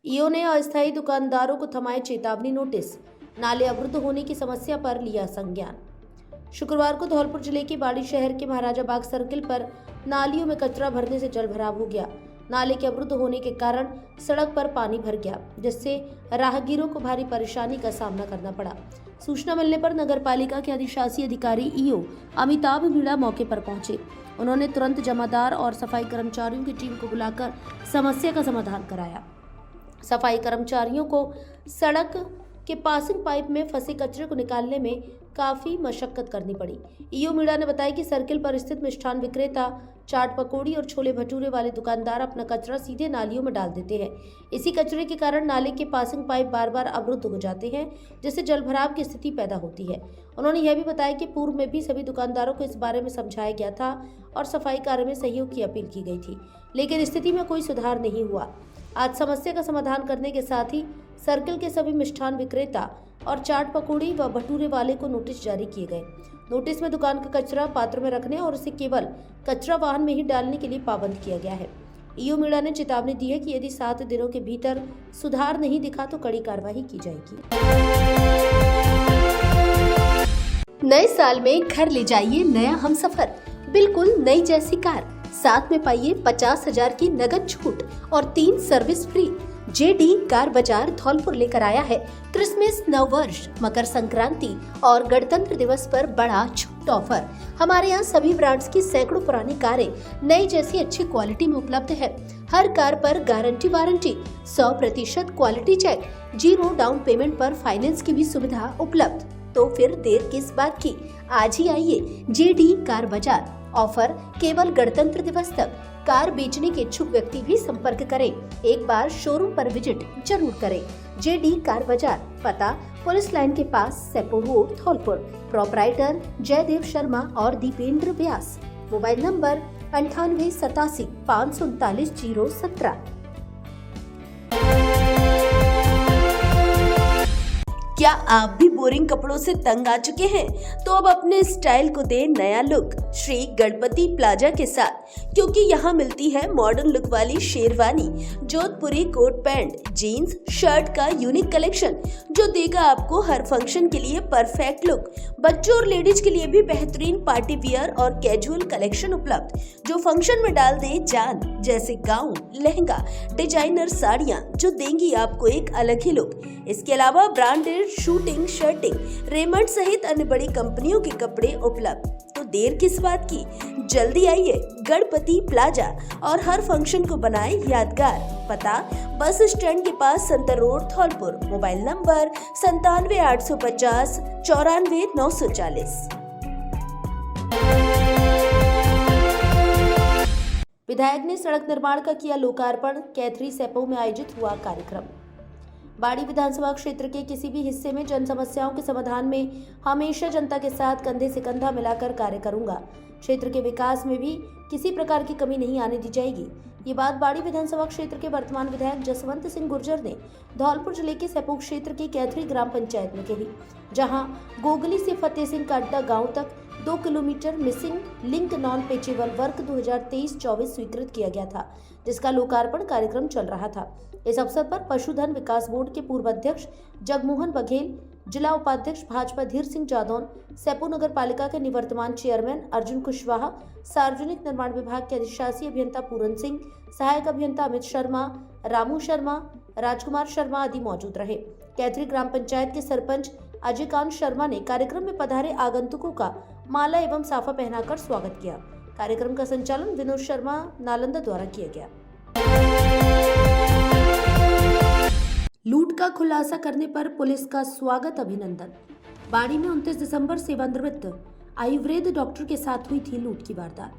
ईओ ने अस्थायी दुकानदारों को थमाए चेतावनी नोटिस, नाले अवरुद्ध होने की समस्या पर लिया संज्ञान। शुक्रवार को धौलपुर जिले के बाड़ी शहर के महाराजा बाग सर्किल पर नालियों में कचरा भरने से जलभराव हो गया। नाले के अवरुद्ध होने के कारण सड़क पर पानी भर गया, जिससे राहगीरों को भारी परेशानी का सामना करना पड़ा। सूचना मिलने पर नगरपालिका के अधिशासी अधिकारी ईओ अमिताभ मीणा मौके पर पहुंचे। उन्होंने तुरंत जमादार और सफाई कर्मचारियों की टीम को बुलाकर समस्या का समाधान कराया। सफाई कर्मचारियों को सड़क के पासिंग पाइप में फंसे कचरे को निकालने में काफी मशक्कत करनी पड़ी। ईओ मीणा ने बताया कि सर्किल पर स्थित मिष्ठान विक्रेता, चाट पकौड़ी और छोले भटूरे वाले दुकानदार अपना कचरा सीधे नालियों में डाल देते हैं। इसी कचरे के कारण नाले के पासिंग पाइप बार बार अवरुद्ध हो जाते हैं, जिससे जलभराव की स्थिति पैदा होती है। उन्होंने यह भी बताया कि पूर्व में भी सभी दुकानदारों को इस बारे में समझाया गया था और सफाई कार्य में सहयोग की अपील की गई थी, लेकिन स्थिति में कोई सुधार नहीं हुआ। आज समस्या का समाधान करने के साथ ही सर्किल के सभी मिष्ठान विक्रेता और चाट पकौड़ी व भटूरे वाले को नोटिस जारी किए गए। नोटिस में दुकान का कचरा पात्र में रखने और उसे केवल कचरा वाहन में ही डालने के लिए पाबंद किया गया है। ईओ मीणा ने चेतावनी दी है कि यदि 7 दिनों के भीतर सुधार नहीं दिखा तो कड़ी कार्रवाई की जाएगी। नए साल में घर ले जाइए नया हमसफर, बिल्कुल नई जैसी कार, साथ में पाइए 50,000 की नगद छूट और 3 सर्विस फ्री। जेडी कार बाजार धौलपुर लेकर आया है क्रिसमस, नववर्ष, मकर संक्रांति और गणतंत्र दिवस पर बड़ा छूट ऑफर। हमारे यहाँ सभी ब्रांड्स की सैकड़ों पुरानी कारें नई जैसी अच्छी क्वालिटी में उपलब्ध है। हर कार पर guarantee warranty, 100% quality check, 0 down payment पर फाइनेंस की भी सुविधा उपलब्ध। तो फिर देर किस बात की, आज ही आइए जेडी कार बाजार। ऑफर केवल गणतंत्र दिवस तक। कार बेचने के इच्छुक व्यक्ति भी संपर्क करें। एक बार शोरूम पर विजिट जरूर करें। जेडी कार बाजार, पता पुलिस लाइन के पास, सेपो रोड, धौलपुर। प्रोपराइटर जयदेव शर्मा और दीपेंद्र व्यास। Mobile number 9887 539 017। क्या आप भी बोरिंग कपड़ों से तंग आ चुके हैं? तो अब अपने स्टाइल को दे नया लुक श्री गणपति प्लाजा के साथ, क्योंकि यहाँ मिलती है मॉडर्न लुक वाली शेरवानी, जोधपुरी कोट पैंट, जीन्स, शर्ट का यूनिक कलेक्शन जो देगा आपको हर फंक्शन के लिए परफेक्ट लुक। बच्चों और लेडीज के लिए भी बेहतरीन पार्टी वियर और कैजुअल कलेक्शन उपलब्ध, जो फंक्शन में डाल दे जान, जैसे गाउन, लहंगा, डिजाइनर साड़ियाँ जो देंगी आपको एक अलग ही लुक। इसके अलावा ब्रांडेड शूटिंग, शर्टिंग, रेमंड सहित अन्य बड़ी कंपनियों के कपड़े उपलब्ध। तो देर किस बात की, जल्दी आइए गणपति प्लाजा और हर फंक्शन को बनाए यादगार। पता बस स्टैंड के पास, Santar road, Dholpur. Mobile number 97 850 94 940। विधायक ने सड़क निर्माण का किया लोकार्पण। कैथरी सेपो में आयोजित हुआ कार्यक्रम। बाड़ी विधानसभा क्षेत्र के किसी भी हिस्से में जन समस्याओं के समाधान में हमेशा जनता के साथ कंधे से कंधा मिलाकर कार्य करूंगा। क्षेत्र के विकास में भी किसी प्रकार की कमी नहीं आने दी जाएगी। ये बात बाड़ी विधानसभा क्षेत्र के वर्तमान विधायक जसवंत सिंह गुर्जर ने धौलपुर जिले के सेपो क्षेत्र की कैथरी ग्राम पंचायत में कही, जहां गोगली से फतेह सिंह का अड्डा गाँव तक 2 kilometre missing link non patchable work 2023-24 स्वीकृत किया गया था, जिसका लोकार्पण कार्यक्रम चल रहा था। इस अवसर पर पशुधन विकास बोर्ड के पूर्व अध्यक्ष जगमोहन बघेल, जिला उपाध्यक्ष भाजपा धीर सिंह जादौन, सेपो नगर पालिका के निवर्तमान चेयरमैन अर्जुन कुशवाहा, सार्वजनिक निर्माण विभाग के अधिशासी अभियंता पूरन सिंह, सहायक अभियंता अमित शर्मा, रामू शर्मा, राजकुमार शर्मा आदि मौजूद रहे। कैथरी ग्राम पंचायत के सरपंच अजयकांत शर्मा ने कार्यक्रम में पधारे आगंतुकों का माला एवं साफा पहनाकर स्वागत किया। कार्यक्रम का संचालन विनोद शर्मा नालंदा द्वारा किया गया। लूट का खुलासा करने पर पुलिस का स्वागत अभिनंदन। बाड़ी में 29 दिसंबर सेवानिवृत्त आयुर्वेद डॉक्टर के साथ हुई थी लूट की वारदात।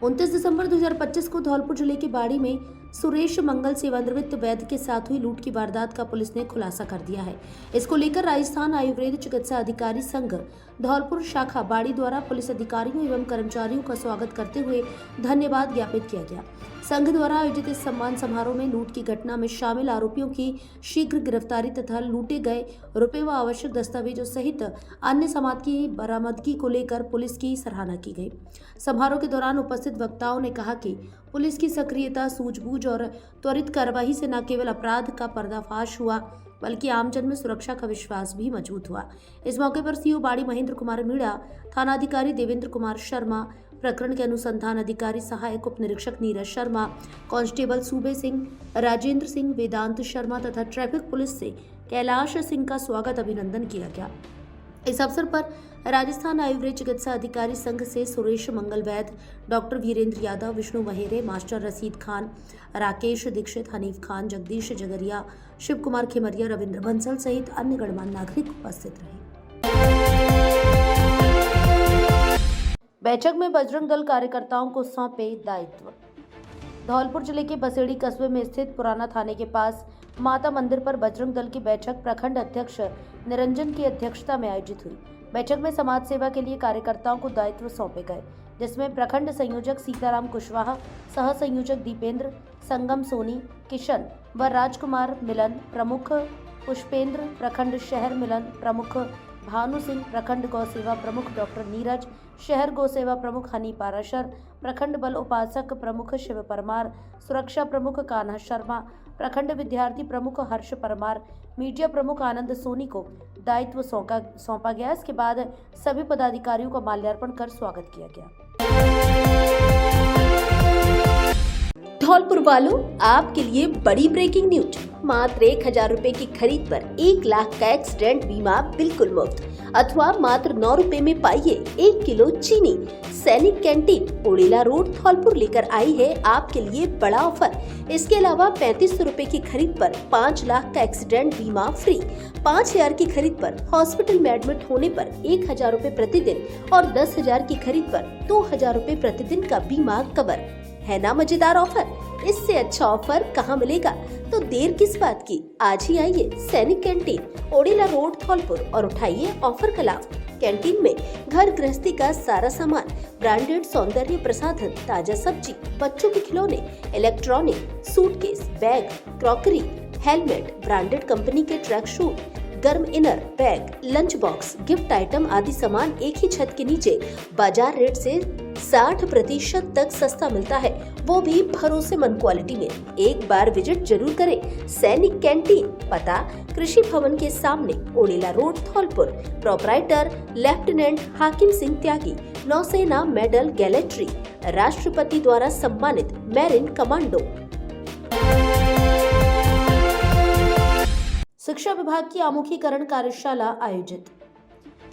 29 दिसंबर 2025 को धौलपुर जिले के बाड़ी में सुरेश मंगल सेवानिवृत्त वैद्य के साथ हुई लूट की वारदात का पुलिस ने खुलासा कर दिया है। इसको लेकर राजस्थान आयुर्वेद चिकित्सा अधिकारी संघ धौलपुर शाखा बाड़ी द्वारा पुलिस अधिकारियों एवं कर्मचारियों का स्वागत करते हुए धन्यवाद ज्ञापित किया गया। संघ द्वारा आयोजित इस सम्मान समारोह में लूट की घटना में शामिल आरोपियों की शीघ्र गिरफ्तारी तथा लूटे गए रुपए व आवश्यक दस्तावेजों सहित अन्य सामान की बरामदगी को लेकर पुलिस की सराहना की गई। समारोह के दौरान उपस्थित वक्ताओं ने कहा कि पुलिस की सक्रियता, सूझबूझ और त्वरित कार्रवाई से न केवल अपराध का पर्दाफाश हुआ बल्कि आमजन में सुरक्षा का विश्वास भी मजबूत हुआ। इस मौके पर सीओ बाड़ी महेंद्र कुमार मीणा, थानाधिकारी देवेंद्र कुमार शर्मा, प्रकरण के अनुसंधान अधिकारी सहायक उप निरीक्षक नीरज शर्मा, कांस्टेबल सूबे सिंह, राजेंद्र सिंह, वेदांत शर्मा तथा ट्रैफिक पुलिस से कैलाश सिंह का स्वागत अभिनंदन किया गया। इस अवसर पर राजस्थान आयुर्वेद चिकित्सा अधिकारी संघ से सुरेश मंगल वैद्य, डॉक्टर वीरेंद्र यादव, विष्णु महेरे, मास्टर रसीद खान, राकेश दीक्षित, हनीफ खान, जगदीश जगरिया, शिव कुमार खिमरिया, रविंद्र बंसल सहित अन्य गणमान्य नागरिक उपस्थित रहे। बैठक में बजरंग दल कार्यकर्ताओं को सौंपे दायित्व। धौलपुर जिले के बसेड़ी कस्बे में स्थित पुराना थाने के पास माता मंदिर पर बजरंग दल की बैठक प्रखंड अध्यक्ष निरंजन की अध्यक्षता में आयोजित हुई। बैठक में समाज सेवा के लिए कार्यकर्ताओं को दायित्व सौंपे गए, जिसमें प्रखंड संयोजक सीताराम कुशवाहा, सह संयोजक दीपेंद्र, संगम सोनी, किशन व राजकुमार मिलन प्रमुख, पुष्पेंद्र प्रखंड शहर मिलन प्रमुख, भानु सिंह प्रखंड गौ सेवा प्रमुख, डॉक्टर नीरज शहर गौ सेवा प्रमुख, हनी पाराशर प्रखंड बल उपासक प्रमुख, शिव परमार सुरक्षा प्रमुख, कान्हा शर्मा प्रखंड विद्यार्थी प्रमुख, हर्ष परमार मीडिया प्रमुख, आनंद सोनी को दायित्व सौंपा गया। इसके बाद सभी पदाधिकारियों का माल्यार्पण कर स्वागत किया गया। धौलपुर वालों, आपके लिए बड़ी ब्रेकिंग न्यूज। मात्र 1000 रुपए की खरीद पर 1 लाख का एक्सीडेंट बीमा बिल्कुल मुफ्त, अथवा मात्र 9 रुपए में पाइए 1 किलो चीनी। सैनिक कैंटीन ओड़ेला रोड धौलपुर लेकर आई है आपके लिए बड़ा ऑफर। इसके अलावा 3500 रुपए की खरीद पर 5 लाख का एक्सीडेंट बीमा फ्री, 5000 की खरीद पर हॉस्पिटल में एडमिट होने पर 1000 रुपए प्रतिदिन और 10,000 की खरीद पर 2000 रुपए प्रतिदिन का बीमा कवर। है ना मजेदार ऑफर? इससे अच्छा ऑफर कहाँ मिलेगा? तो देर किस बात की, आज ही आइए सैनिक कैंटीन ओड़ेला रोड धौलपुर और उठाइए ऑफर का लाभ। कैंटीन में घर गृहस्थी का सारा सामान, ब्रांडेड सौंदर्य प्रसाधन, ताजा सब्जी, बच्चों के खिलौने, electronic, suitcase, bag, crockery, helmet, branded company के ट्रैक शूट, गर्म inner, bag, lunch box, gift item आदि सामान एक ही छत के नीचे बाजार रेट से 60% तक सस्ता मिलता है, वो भी भरोसेमंद क्वालिटी में। एक बार विजिट जरूर करें। सैनिक कैंटीन, पता कृषि भवन के सामने ओड़ेला रोड धौलपुर। प्रोपराइटर लेफ्टिनेंट हाकिम सिंह त्यागी, नौसेना मेडल गैलेट्री, राष्ट्रपति द्वारा सम्मानित मैरिन कमांडो। शिक्षा विभाग की आमुखीकरण कार्यशाला आयोजित।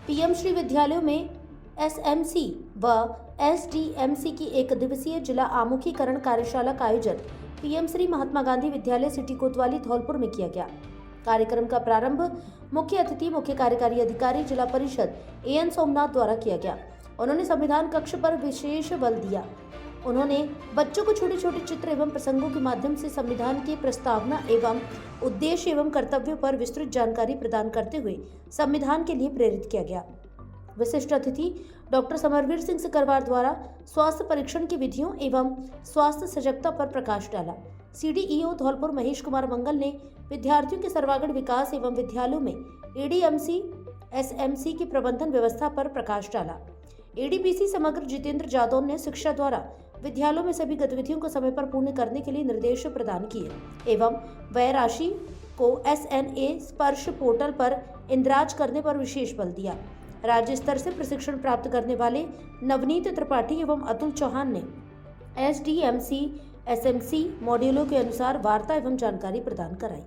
पीएम श्री विद्यालयों में एसएमसी व एसडीएमसी की 1 दिवसीय जिला आमुखीकरण कार्यशाला का आयोजन पीएम श्री महात्मा गांधी विद्यालय सिटी कोतवाली धौलपुर में किया गया। कार्यक्रम का प्रारंभ मुख्य अतिथि मुख्य कार्यकारी अधिकारी जिला परिषद एएन सोमनाथ द्वारा किया गया। उन्होंने संविधान कक्ष पर विशेष बल दिया। उन्होंने बच्चों को छोटे छोटे चित्र एवं प्रसंगों के माध्यम से संविधान की प्रस्तावना एवं उद्देश्य एवं कर्तव्यों पर विस्तृत जानकारी प्रदान करते हुए संविधान के लिए प्रेरित किया गया। विशिष्ट अतिथि डॉक्टर समरवीर सिंह सिकरवार द्वारा स्वास्थ्य परीक्षण की विधियों एवं स्वास्थ्य सजगता पर प्रकाश डाला। सीडीईओ धौलपुर महेश कुमार मंगल ने विद्यार्थियों के सर्वांगीण विकास एवं विद्यालयों में एडीएमसी एसएमसी की प्रबंधन व्यवस्था पर प्रकाश डाला। एडीपीसी समग्र जितेंद्र जादव ने शिक्षा द्वारा विद्यालयों में सभी गतिविधियों को समय पर पूर्ण करने के लिए निर्देश प्रदान किए एवं व्यय राशि को SNA स्पर्श पोर्टल पर इंद्राज करने पर विशेष बल दिया। राज्य स्तर से प्रशिक्षण प्राप्त करने वाले नवनीत त्रिपाठी एवं अतुल चौहान ने SDMC SMC मॉड्यूलों के अनुसार वार्ता एवं जानकारी प्रदान कराई।